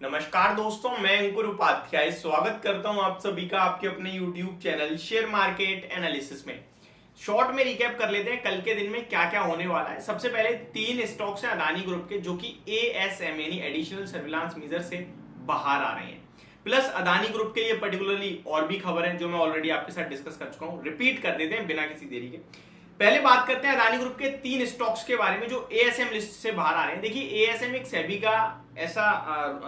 नमस्कार दोस्तों, मैं अंकुर उपाध्याय स्वागत करता हूं आप सभी का आपके अपने YouTube channel share market analysis में। शॉर्ट में रिकैप कर लेते हैं कल के दिन में क्या क्या होने वाला है। सबसे पहले 3 स्टॉक्स हैं अदानी ग्रुप के जो कि ASM यानी एडिशनल सर्विलांस मेजर से बाहर आ रहे हैं। प्लस अदानी ग्रुप के लिए पर्टिकुलरली और भी खबर है जो मैं ऑलरेडी आपके साथ डिस्कस कर चुका हूं। रिपीट कर देते हैं बिना किसी देरी के। पहले बात करते हैं अदानी ग्रुप के 3 स्टॉक्स के बारे में जो ASM लिस्ट से बाहर आ रहे हैं। देखिए, ASM एक सेबी का ऐसा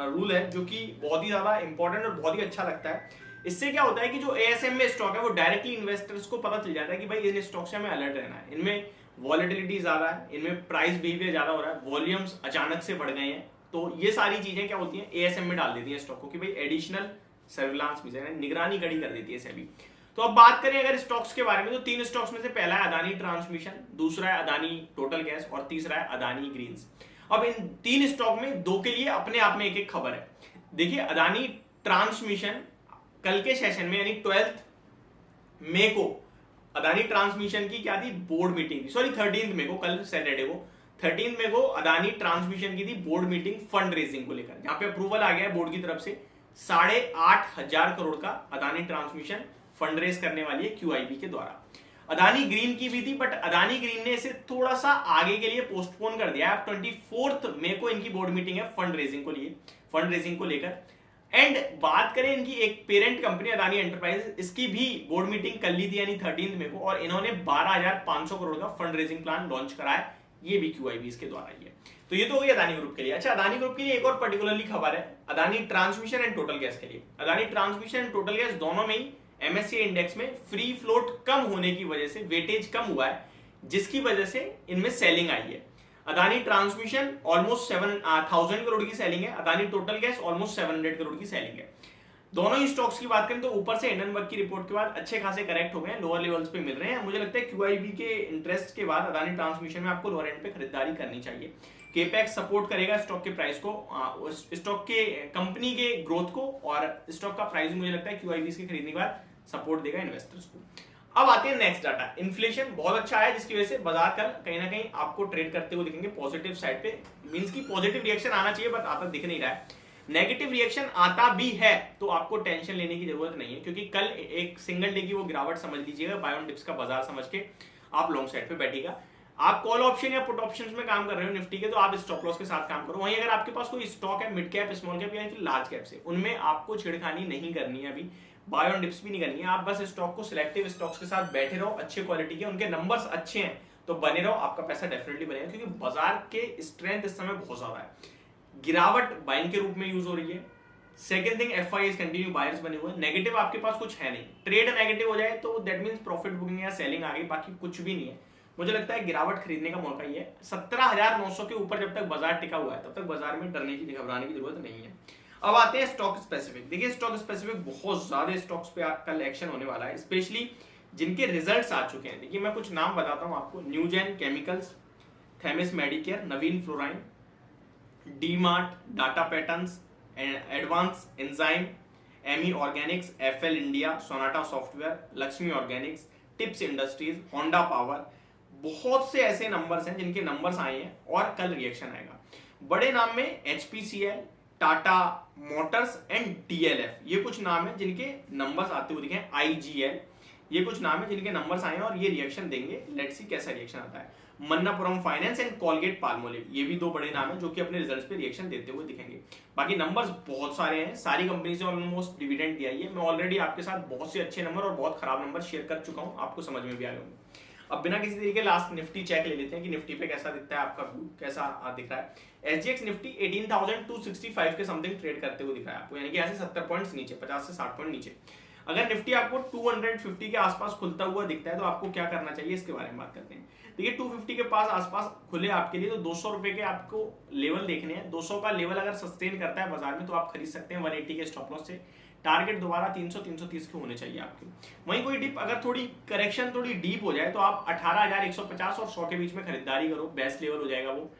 रूल है जो कि बहुत ही ज्यादा इंपॉर्टेंट और बहुत ही अच्छा लगता है। इससे क्या होता है कि जो ASM में स्टॉक है वो डायरेक्टली इन्वेस्टर्स को पता चल जाता है कि भाई इन स्टॉक से हमें अलर्ट रहना है, इनमें वॉलेटिलिटी ज्यादा है, इनमें प्राइस बिहेवियर ज्यादा हो रहा है, वॉल्यूम्स अचानक से बढ़ गए हैं। तो ये सारी चीजें क्या होती हैं, ASM में डाल देती है स्टॉक को कि भाई एडिशनल सर्विलांस में निगरानी कड़ी कर देती है सेबी। तो अब बात करें अगर स्टॉक्स के बारे में तो 3 स्टॉक्स में से पहला है अदानी ट्रांसमिशन, दूसरा है अदानी टोटल गैस और तीसरा है अदानी ग्रीन्स। अब इन 3 स्टॉक में 2 के लिए अपने आप में एक खबर है। देखिए, अदानी ट्रांसमिशन कल के सेशन में यानी 12 मई को अदानी ट्रांसमिशन की क्या थी, बोर्ड मीटिंग थी। सॉरी 13 मई को, कल सैटरडे को 13 मई को अदानी ट्रांसमिशन की थी बोर्ड मीटिंग फंड रेजिंग को लेकर, जहां पे अप्रूवल आ गया है बोर्ड की तरफ से 8,500 करोड़ का अदानी ट्रांसमिशन फंड रेज करने वाली है QIB के द्वारा। अदानी ग्रीन की भी थी बट अदानी ग्रीन ने इसे थोड़ा सा आगे के लिए पोस्टपोन कर दिया है। 24 मई को इनकी बोर्ड मीटिंग है फंड रेजिंग को लेकर। एंड बात करें इनकी एक पेरेंट कंपनी अदानी एंटरप्राइज, इसकी भी बोर्ड मीटिंग कर ली थी यानी 13 मई को, और इन्होंने 12,500 करोड़ का फंड रेजिंग प्लान लॉन्च करा है, ये भी QIB इसके द्वारा ही है। तो ये तो हो गई अदानी ग्रुप के लिए। अच्छा, अदानी ग्रुप के लिए एक और पर्टिकुलरली खबर है Adani transmission and total gas के लिए। Adani transmission and total gas दोनों में ही MSCI इंडेक्स में फ्री फ्लोट कम होने की वजह से वेटेज कम हुआ है, जिसकी वजह से इनमें सेलिंग आई है। अदानी ट्रांसमिशन ऑलमोस्ट 7,000 करोड़ की सेलिंग है, Adani total gas almost 700 crore की सेलिंग है। दोनों ही स्टॉक्स की बात करें तो ऊपर से हिंडनबर्ग की रिपोर्ट के बाद अच्छे खासे करेक्ट हो गए हैं, लोअर लेवल्स पे मिल रहे हैं। मुझे लगता है QIB के इंटरेस्ट के बाद अदानी ट्रांसमिशन में आपको लोअर एंड पे खरीदारी करनी चाहिए। केपेक्स सपोर्ट करेगा स्टॉक के प्राइस को, स्टॉक के कंपनी के ग्रोथ को, और स्टॉक का प्राइस मुझे लगता है QIB इसके खरीदने के बाद सपोर्ट देगा इन्वेस्टर्स को। अब आते हैं नेक्स्ट डाटा। इन्फ्लेशन बहुत अच्छा है जिसकी वजह से बाजार कल कहीं ना कहीं आपको ट्रेड करते हुए दिखेंगे पॉजिटिव साइड पे। मींस की पॉजिटिव रिएक्शन आना चाहिए बट आता दिख नहीं रहा है। नेगेटिव रिएक्शन आता भी है तो आपको टेंशन लेने की जरूरत नहीं है, क्योंकि कल एक सिंगल डे की वो गिरावट समझ लीजिएगा, बाय ऑन डिप्स का बाजार समझ के आप लॉन्ग साइड पे बैठिएगा। आप कॉल ऑप्शन या पुट ऑप्शंस में काम कर रहे हो निफ्टी के, तो आप स्टॉप लॉस के साथ काम करो। वहीं अगर आपके पास कोई स्टॉक है मिड कैप, स्मॉल कैप या फिर लार्ज कैप से, उनमें आपको छेड़खानी नहीं करनी है, अभी बाय ऑन डिप्स भी नहीं करनी है। आप बस स्टॉक को सिलेक्टिव स्टॉक्स के साथ बैठे रहो, अच्छे क्वालिटी के, उनके नंबर्स अच्छे हैं तो बने रहो, आपका पैसा डेफिनेटली बनेगा, क्योंकि बाजार के स्ट्रेंथ इस समय बहुत ज्यादा है। गिरावट बाइंग के रूप में यूज हो रही है। Second thing, FIs continue buyers बने हुए हैं। नेगेटिव आपके पास कुछ है नहीं, ट्रेड नेगेटिव हो जाए तो दैट मींस प्रॉफिट बुकिंग या सेलिंग आ गई, बाकी कुछ भी नहीं है। मुझे लगता है गिरावट खरीदने का मौका ही है। 17,900 के ऊपर जब तक बाजार टिका हुआ है तब तक बाजार में डरने की, घबराने की जरूरत नहीं है। अब आते हैं स्टॉक स्पेसिफिक। देखिए, स्टॉक स्पेसिफिक बहुत ज्यादा स्टॉक्स पे कल एक्शन होने वाला है, स्पेशली जिनके रिजल्ट्स आ चुके हैं। देखिए, मैं कुछ नाम बताता हूं आपको। Neogen chemicals, Themis Medicare, Navin Fluorine, DMart, Data Patterns, Advance Enzyme, Ami Organics, FL India, Sonata Software, Laxmi Organics, Tips Industries, Honda Power. बहुत से ऐसे नंबर्स हैं जिनके नंबर्स आए हैं और कल रिएक्शन आएगा। बड़े नाम में HPCL, Tata Motors and DLF, ये कुछ नाम है जिनके नंबर्स आते हुए दिखे। IGL, ये कुछ नाम है जिनके नंबर्स आए हैं और ये रिएक्शन देंगे। लेट्स सी कैसा रिएक्शन आता है। Manappuram finance and Colgate Palmolive, ये भी 2 बड़े नाम हैं जो कि अपने रिजल्ट्स पे रिएक्शन देते हुए दिखेंगे। बाकी नंबर्स बहुत सारे हैं, सारी कंपनी से ऑलमोस्ट डिविडेंड दिया ही है। मैं ऑलरेडी आपके साथ बहुत से अच्छे नंबर और बहुत खराब नंबर शेयर कर चुका हूं, आपको समझ में भी आ गए होंगे। अब बिना किसी तरीके लास्ट निफ्टी चेक ले लेते हैं कि निफ्टी पे कैसा दिखता है, आपका व्यू कैसा दिख रहा है। SGX निफ्टी 18,265 के समथिंग ट्रेड करते हुए दिख रहा है आपको, यानी कि ऐसे 70 पॉइंट्स नीचे, 50 से 60 पॉइंट नीचे। अगर निफ्टी आपको 250 के आसपास खुलता हुआ दिखता है तो आपको क्या करना चाहिए, इसके बारे में बात करते हैं। देखिए, 250 के पास आसपास खुले आपके लिए तो 200 रुपए के आपको लेवल देखने हैं। 200 का लेवल अगर सस्टेन करता है बाजार में तो आप खरीद सकते हैं 180 के स्टॉप लॉस से। टारगेट दोबारा 300-330 के होने चाहिए आपके। वहीं कोई डिप, अगर थोड़ी करेक्शन थोड़ी डीप हो जाए तो आप 18,150 और 100 के बीच में खरीदारी करो, बेस्ट लेवल हो जाएगा वो।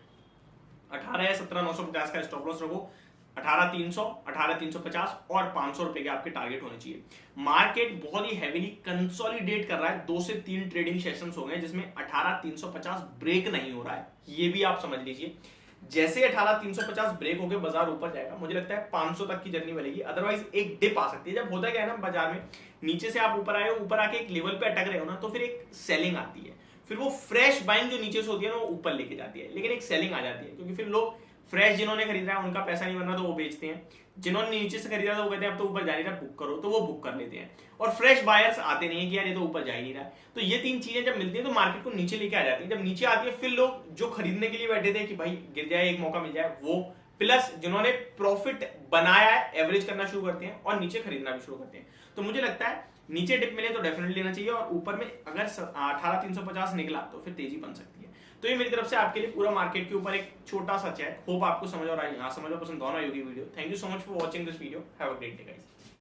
18 या 17,950 का स्टॉप लॉस रखो, 18,300, 18,350 और 500 रुपए के आपके टारगेट होने चाहिए। मार्केट बहुत ही हैवीली कंसोलिडेट कर रहा है, 2 से 3 ट्रेडिंग सेशंस हो गए जिसमें 18,350 ब्रेक नहीं हो रहा है, ये भी आप समझ लीजिए। जैसे 18,350 ब्रेक होकर बाजार ऊपर जाएगा, मुझे लगता है 500 तक की जर्नी बनेगी, अदरवाइज एक डिप आ सकती है। जब होता क्या है ना बाजार में, नीचे से आप ऊपर आए हो, ऊपर आके एक लेवल पे अटक रहे हो ना, तो फिर एक सेलिंग आती है, फिर वो फ्रेश बाइंग जो नीचे से होती है ना वो ऊपर लेके जाती है, लेकिन एक सेलिंग आ जाती है, क्योंकि फिर लोग फ्रेश जिन्होंने खरीदा है उनका पैसा नहीं बन रहा तो वो बेचते हैं, जिन्होंने नीचे से खरीदा था वो कहते हैं अब तो ऊपर जा नहीं रहा बुक करो, तो वो बुक कर लेते हैं, और फ्रेश बायर्स आते नहीं है कि यार ये तो ऊपर जा ही नहीं रहा। तो ये तीन चीजें जब मिलती है तो मार्केट को नीचे लेके आ जाती है। जब नीचे आती है फिर लोग जो खरीदने के लिए बैठे थे कि भाई गिर जाए एक मौका मिल जाए, वो प्लस जिन्होंने प्रॉफिट बनाया है एवरेज करना शुरू करते हैं और नीचे खरीदना भी शुरू करते हैं। तो मुझे लगता है नीचे डिप मिले तो डेफिनेटली लेना चाहिए, और ऊपर में अगर 18,350 निकला तो फिर तेजी बन सकती है। तो ये मेरी तरफ से आपके लिए पूरा मार्केट के ऊपर एक छोटा सा चेक, होप आपको समझ और आई, समझ और पसंद दोनों होगी video. Thank you so much for watching this video, have a great day guys.